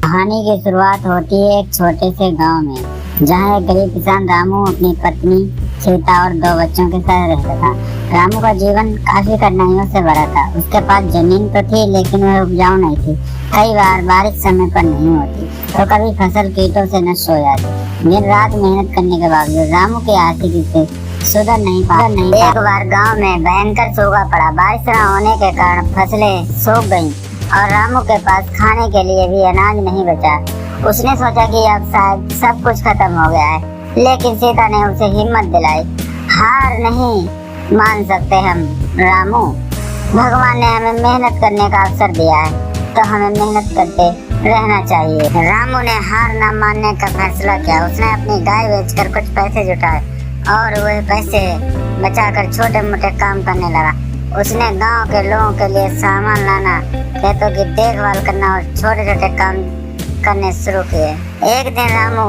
कहानी की शुरुआत होती है एक छोटे से गांव में, जहां एक गरीब किसान रामू अपनी पत्नी सीता और 2 बच्चों के साथ रहता था। रामू का जीवन काफी कठिनाइयों से भरा था। उसके पास जमीन तो थी, लेकिन वह उपजाऊ नहीं थी। कई बार बारिश समय पर नहीं होती तो कभी फसल कीटों से नष्ट हो जाती। दिन रात मेहनत करने के बावजूद रामू की आर्थिक स्थिति सुधर नहीं पाती। एक बार गांव में भयंकर सूखा पड़ा। बारिश न होने के कारण फसलें सूख गईं और रामू के पास खाने के लिए भी अनाज नहीं बचा। उसने सोचा कि अब शायद सब कुछ खत्म हो गया है, लेकिन सीता ने उसे हिम्मत दिलाई। हार नहीं मान सकते हम रामू, भगवान ने हमें मेहनत करने का अवसर दिया है, तो हमें मेहनत करते रहना चाहिए। रामू ने हार न मानने का फैसला किया। उसने अपनी गाय बेचकर कुछ पैसे जुटाए और वह पैसे बचाकर छोटे मोटे काम करने लगा। उसने गांव के लोगों के लिए सामान लाना, खेतों की देखभाल करना और छोटे छोटे काम करने शुरू किए। एक दिन रामू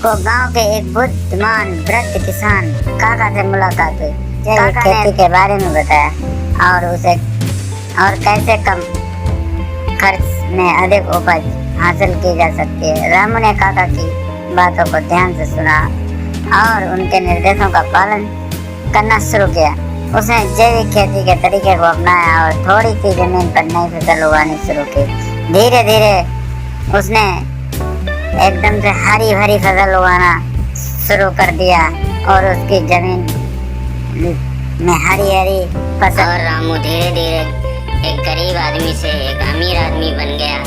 को गांव के एक बुद्धिमान वृद्ध किसान काका से मुलाकात हुई। काका खेती के बारे में बताया और उसे कैसे कम खर्च में अधिक उपज हासिल की जा सकती है। रामू ने काका की बातों को ध्यान से सुना और उनके निर्देशों का पालन करना शुरू किया। उसने जैविक खेती के तरीके को अपनाया और थोड़ी सी जमीन पर नई फसल उगानी शुरू की। धीरे धीरे उसने एकदम से हरी भरी फसल उगाना शुरू कर दिया और उसकी जमीन में हरी हरी फसल। और रामू धीरे धीरे एक गरीब आदमी से एक अमीर आदमी बन गया।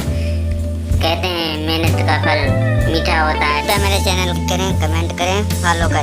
कहते हैं मेहनत का फल मीठा होता है। मेरे चैनल करें, कमेंट करें, फॉलो करें।